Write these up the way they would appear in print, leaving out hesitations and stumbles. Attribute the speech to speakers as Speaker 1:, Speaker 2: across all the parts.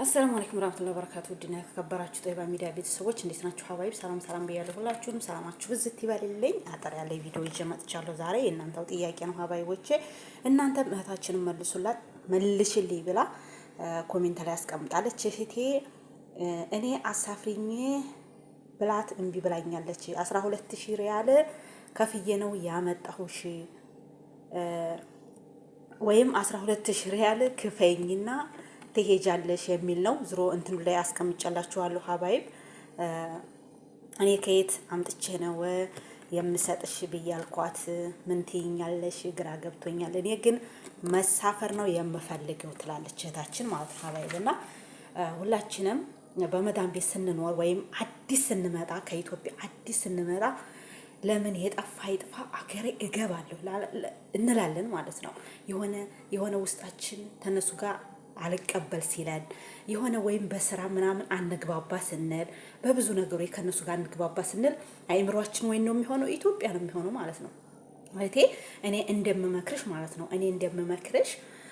Speaker 1: አሰላሙ አለይኩም ወራህመቱላሂ ወበረካቱ። ዲና ከከበራችሁ ጦይባ ሚዲያ ቤተሰቦች እንዴት ናችሁ? ሀባይብ ሰላም ብያለሁ። ሁላችሁንም ሰላማችሁ ብዝት ይበልልኝ። አጠር ያለ ቪዲዮ ይዤ መጥቻለሁ። ዛሬ የእናንተው ጥያቄ ነው ሀባይቦቼ። እናንተም እህታችንን መልሽልኝ ብላ ኮሜንት ላይ አስቀምጣለች። እህቴ እኔ አሳፍሪኝ ብላት እምቢ ብላኛለች። 12000 ሪያል ከፍዬ ነው ያመጣሁሽ ወይም 12000 ሪያል ክፈይኝና ትሄጃለሽ የሚል ነው። ዝሮ እንትኑ ላይ አስቀምጫላችኋለሁ ሀባይብ። እኔ ከየት አምጥቼ ነው የምሰጥሽ ብያልኳት ምን ትይኛለሽ? ግራ ገብቶኛል። እኔ ግን መሳፈር ነው የምፈልገው ትላለች እህታችን ማለት ነው ሀባይብ። እና ሁላችንም በመዳም ቤት ስንኖር ወይም አዲስ ስንመጣ ከኢትዮጵያ አዲስ ስንመጣ ለምን የጠፋ ይጥፋ አገሬ እገባለሁ እንላለን ማለት ነው። የሆነ ውስጣችን ተነሱ ጋር አልቀበል ሲለን የሆነ ወይም በስራ ምናምን አንግባባ ስንል በብዙ ነገሮች ከነሱ ጋር አንግባባ ስንል አይምሯችን ወይ ነው የሚሆነው ኢትዮጵያ ነው የሚሆነው ማለት ነው። እህቴ እኔ እንደምመክርሽ ማለት ነው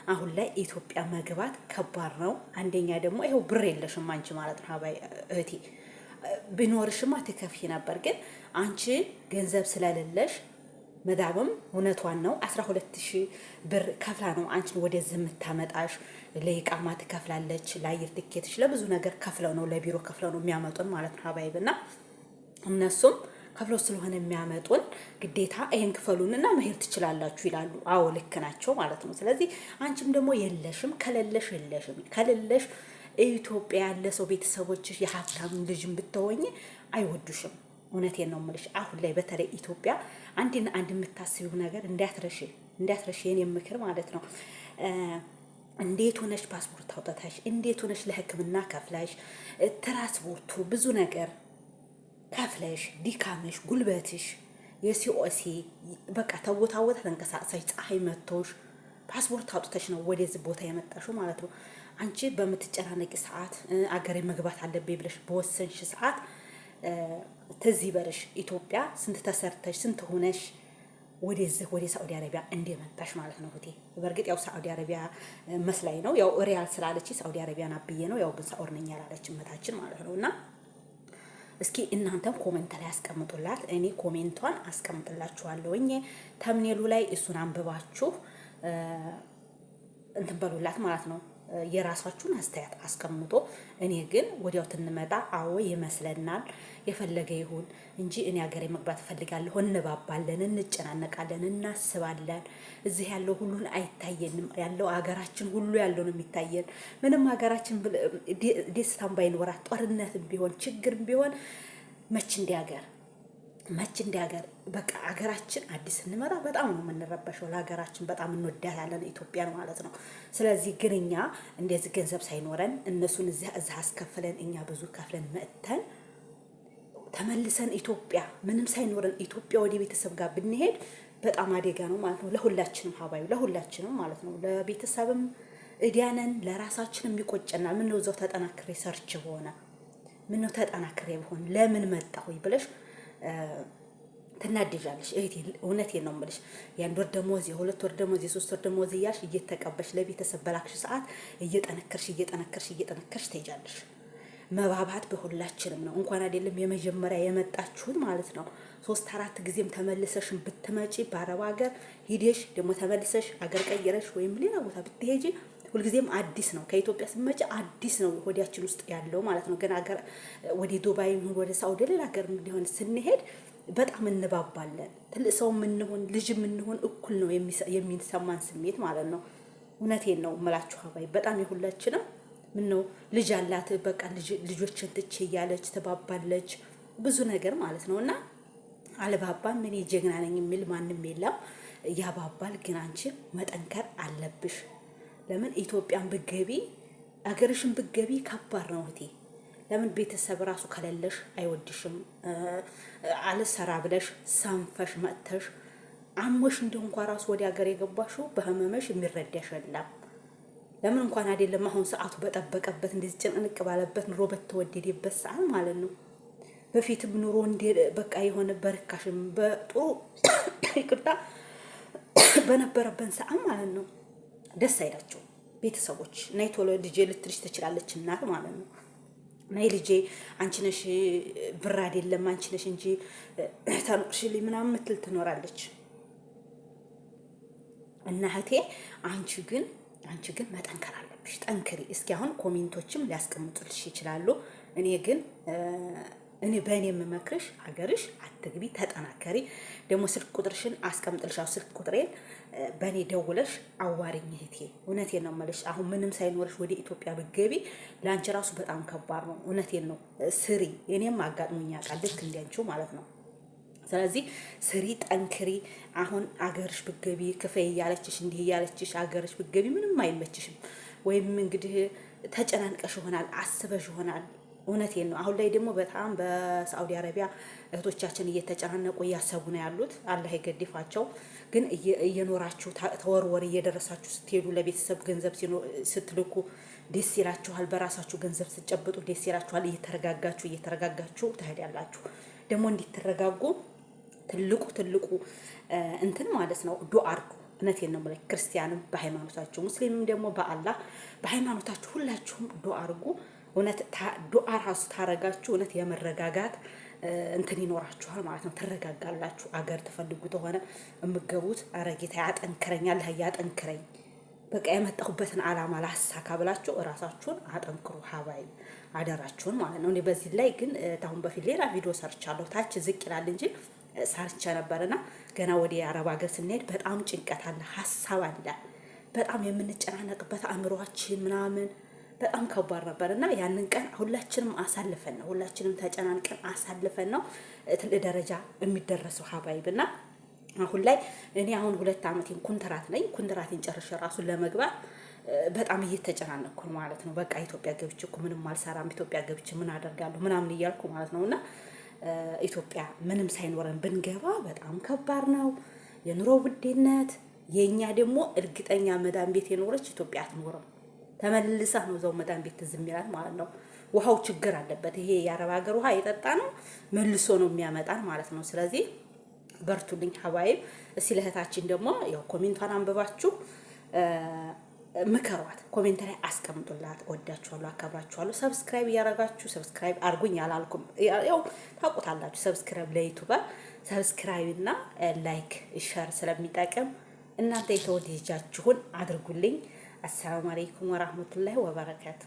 Speaker 1: አሁን ላይ ኢትዮጵያ መግባት ከባድ ነው። አንደኛ ደግሞ ይሄው ብር የለሽም አንቺ ማለት ነው እህቴ። ቢኖርሽማ ትከፍይ ነበር፣ ግን አንቺ ገንዘብ ስለሌለሽ መዳብም እውነቷን ነው 12000 ብር ከፍላ ነው አንቺን ወደዚህ የምታመጣሽ። ለይቃማ ትከፍላለች፣ ለአየር ትኬትሽ፣ ለብዙ ነገር ከፍለው ነው ለቢሮ ከፍለው ነው የሚያመጡን ማለት ነው ሀባይብና እነሱም ከፍለው ስለሆነ የሚያመጡን ግዴታ ይሄን ክፈሉንና መሄድ ትችላላችሁ ይላሉ። አዎ ልክ ናቸው ማለት ነው። ስለዚህ አንቺም ደግሞ የለሽም፣ ከሌለሽ ኢትዮጵያ ያለ ሰው ቤተሰቦችሽ የሀብታም ልጅም ብትሆኚ አይወዱሽም። እውነቴን ነው የምልሽ። አሁን ላይ በተለይ ኢትዮጵያ አንድ የምታስቢው ነገር እንዳትረሺ የኔ ምክር ማለት ነው። እንዴት ሆነሽ ፓስፖርት አውጣታሽ፣ እንዴት ሆነሽ ለሕክምና ከፍለሽ ትራንስፖርቱ ብዙ ነገር ከፍለሽ ዲካምሽ ጉልበትሽ የሲኦሲ በቃ ተቦታ ተንቀሳቅሰሽ ፀሐይ መቶሽ ፓስፖርት አውጥተሽ ነው ወደዚህ ቦታ የመጣሽው ማለት ነው። አንቺ በምትጨናነቂ ሰዓት አገሬ መግባት አለብኝ ብለሽ በወሰንሽ ሰዓት ትዝ ይበልሽ ኢትዮጵያ ስንት ተሰርተሽ ስንት ሆነሽ ወደ ሳዑዲ አረቢያ እንደመጣሽ ማለት ነው እህቴ። በእርግጥ ያው ሳዑዲ አረቢያ መስላይ ነው ያው ሪያል ስላለች ሳዑዲ አረቢያ ናብዬ ነው ያው ግን ሳዑዲ ነኝ ያላለች እመታችን ማለት ነውና እስኪ እናንተም ኮሜንት ላይ አስቀምጡላት። እኔ ኮሜንቷን አስቀምጥላችኋለሁኝ ተምኔሉ ላይ እሱን አንብባችሁ እንትን በሉላት ማለት ነው። የራሳችሁን አስተያየት አስቀምጦ እኔ ግን ወዲያው ትንመጣ አዎ ይመስለናል የፈለገ ይሁን እንጂ እኔ ሀገሬ መግባት ፈልጋለሁ። እንባባለን፣ እንጨናነቃለን፣ እናስባለን። እዚህ ያለው ሁሉን አይታየንም። ያለው ሀገራችን ሁሉ ያለው ነው የሚታየን። ምንም ሀገራችን ደስታም ባይኖራት ጦርነትም ቢሆን ችግርም ቢሆን መች እንዲያገር በቃ ሀገራችን አዲስ እንመጣ በጣም ነው የምንረበሸው። ለሀገራችን በጣም እንወዳታለን ኢትዮጵያን ማለት ነው። ስለዚህ ግን እኛ እንደዚህ ገንዘብ ሳይኖረን እነሱን እዛ አስከፍለን እኛ ብዙ ከፍለን መጥተን ተመልሰን ኢትዮጵያ ምንም ሳይኖረን ኢትዮጵያ ወደ ቤተሰብ ጋር ብንሄድ በጣም አደጋ ነው ማለት ነው። ለሁላችንም ሀባዩ ለሁላችንም ማለት ነው። ለቤተሰብም እዲያነን ለራሳችንም ይቆጨናል። ምን ነው እዛው ተጠናክሬ ሰርች ሆነ ምን ነው ተጠናክሬ ሆነ ለምን መጣሁኝ ብለሽ ትናደጃለሽ እህቴ። እውነቴን ነው የምልሽ። የአንድ ወር ደሞዝ፣ የሁለት ወር ደሞዝ፣ የሶስት ወር ደሞዝ እያልሽ እየተቀበልሽ ለቤተሰብ በላክሽ ሰዓት እየጠነከርሽ ትሄጃለሽ። መባባት በሁላችንም ነው። እንኳን አይደለም የመጀመሪያ የመጣችሁት ማለት ነው 3-4 ጊዜም ተመልሰሽም ብትመጪ በአረብ ሀገር ሂደሽ ደግሞ ተመልሰሽ ሀገር ቀይረሽ ወይም ሌላ ቦታ ብትሄጂ ሁልጊዜም አዲስ ነው። ከኢትዮጵያ ስትመጪ አዲስ ነው ወዲያችን ውስጥ ያለው ማለት ነው። ግን ሀገር ወደ ዱባይ ወደ ሳውዲ ሌላ ሀገር ሊሆን ስንሄድ በጣም እንባባለን። ትልቅ ሰው ምንሆን ልጅ ምንሆን እኩል ነው የሚሰማን ስሜት ማለት ነው። እውነቴን ነው የምላችሁ ሀባይ። በጣም የሁላችንም ምን ነው ልጅ አላት በቃ ልጆችን ትቼ እያለች ተባባለች ብዙ ነገር ማለት ነውና አልባባም። እኔ ጀግና ነኝ የሚል ማንም የለም። ያባባል። ግን አንቺ መጠንከር አለብሽ። ለምን ኢትዮጵያን ብትገቢ አገርሽን ብትገቢ ከባድ ነው እህቴ። ለምን ቤተሰብ ራሱ ከሌለሽ አይወድሽም። አልሰራ ብለሽ ሰንፈሽ መጥተሽ አሞሽ እንደው እንኳን ራሱ ወደ ሀገር የገባሽው በህመምሽ የሚረዳሽ የለም። ለምን እንኳን አይደለም አሁን ሰዓቱ በጠበቀበት እንደዚህ ጭንቅንቅ ባለበት ኑሮ በተወደደበት ሰዓት ማለት ነው። በፊትም ኑሮ እንደ በቃ የሆነ በርካሽም በጥሩ ይቅርታ በነበረበት ሰዓት ማለት ነው ደስ አይላችሁ። ቤተሰቦች ነይ ቶሎ ልጄ ልትልሽ ትችላለች እናት ማለት ነው። ነይ ልጄ አንቺ ነሽ ብር አይደለም አንቺ ነሽ እንጂ ታኖርሽልኝ ምናምን ምትል ትኖራለች። እና እህቴ አንቺ ግን መጠንከር አለብሽ። ጠንክሪ። እስኪ አሁን ኮሜንቶችም ሊያስቀምጡልሽ ይችላሉ። እኔ በእኔ የምመክርሽ ሀገርሽ አትግቢ፣ ተጠናከሪ። ደግሞ ስልክ ቁጥርሽን አስቀምጥልሻለሁ። ስልክ ቁጥሬን በእኔ ደውለሽ አዋሪኝ እህቴ። እውነቴን ነው የምልሽ። አሁን ምንም ሳይኖርሽ ወደ ኢትዮጵያ ብትገቢ ለአንቺ ራሱ በጣም ከባድ ነው። እውነቴን ነው። ስሪ። እኔም አጋጥሞኝ ያውቃል፣ ልክ እንዲያንቺው ማለት ነው። ስለዚህ ስሪ፣ ጠንክሪ። አሁን አገርሽ ብትገቢ ክፈይ እያለችሽ እንዲህ እያለችሽ አገርሽ ብትገቢ ምንም አይመችሽም። ወይም እንግዲህ ተጨናንቀሽ ይሆናል፣ አስበሽ ይሆናል። እውነቴን ነው። አሁን ላይ ደግሞ በጣም በሳዑዲ አረቢያ እህቶቻችን እየተጨናነቁ እያሰቡ ነው ያሉት። አላህ ይገድፋቸው። ግን እየኖራችሁ ተወርወር እየደረሳችሁ ስትሄዱ ለቤተሰብ ገንዘብ ስትልኩ ደስ ይላችኋል። በራሳችሁ ገንዘብ ስትጨብጡ ደስ ይላችኋል። እየተረጋጋችሁ ትሄዳላችሁ። ደግሞ እንዲትረጋጉ ትልቁ እንትን ማለት ነው ዱአ አድርጉ። እውነቴን ነው ማለት ክርስቲያንም በሃይማኖታችሁ ሙስሊምም ደግሞ በአላህ በሃይማኖታችሁ ሁላችሁም ዱአ አድርጉ። እውነት ዱአ ራሱ ታረጋችሁ እውነት የመረጋጋት እንትን ይኖራችኋል ማለት ነው። ትረጋጋላችሁ። አገር ትፈልጉ ተሆነ የምትገቡት ኧረ ጌታ ያጠንክረኛል ያጠንክረኝ በቃ የመጣሁበትን አላማ ላሳካ ብላችሁ እራሳችሁን አጠንክሩ። ሀባይ አደራችሁን ማለት ነው። እኔ በዚህ ላይ ግን ታሁን በፊት ሌላ ቪዲዮ ሰርቻለሁ። ታች ዝቅ ይላል እንጂ ሰርቻ ነበርና ገና ወደ አረብ ሀገር ስንሄድ በጣም ጭንቀት አለ፣ ሀሳብ አለ፣ በጣም የምንጨናነቅበት አእምሯችን ምናምን በጣም ከባድ ነበርና ያንን ቀን ሁላችንም አሳልፈን ነው ሁላችንም ተጨናንቀን አሳልፈን ነው ትልቅ ደረጃ የሚደረሰው ሀባይብና አሁን ላይ እኔ አሁን 2 ዓመቴን ኩንትራት ነኝ። ኩንትራቴን ጨርሼ ራሱን ለመግባት በጣም እየተጨናነቅኩ ማለት ነው። በቃ ኢትዮጵያ ገብቼ እኮ ምንም አልሰራም፣ ኢትዮጵያ ገብቼ ምን አደርጋለሁ ምናምን እያልኩ ማለት ነውና ኢትዮጵያ ምንም ሳይኖረን ብንገባ በጣም ከባድ ነው የኑሮ ውድነት። የኛ ደግሞ እርግጠኛ መዳን ቤት የኖረች ኢትዮጵያ አትኖርም። ተመልሳ ነው ዘው መዳን ቤት ዝም ይላል ማለት ነው። ውሃው ችግር አለበት። ይሄ የአረብ ሀገር ውሃ የጠጣ ነው መልሶ ነው የሚያመጣን ማለት ነው። ስለዚህ በርቱልኝ ሀባይብ። እስቲ ለእህታችን ደግሞ ያው ኮሜንቷን አንብባችሁ ምከሯት። ኮሜንት ላይ አስቀምጡላት። ወዳችኋለሁ፣ አከብራችኋለሁ። ሰብስክራይብ እያረጋችሁ ሰብስክራይብ አርጉኝ አላልኩም። ያው ታውቁታላችሁ። ሰብስክራይብ ለዩቲዩበር ሰብስክራይብ እና ላይክ ሼር ስለሚጠቅም እናንተ የተወደዳችሁን አድርጉልኝ። አሰላሙ አለይኩም ወራህመቱላሂ ወበረካቱ።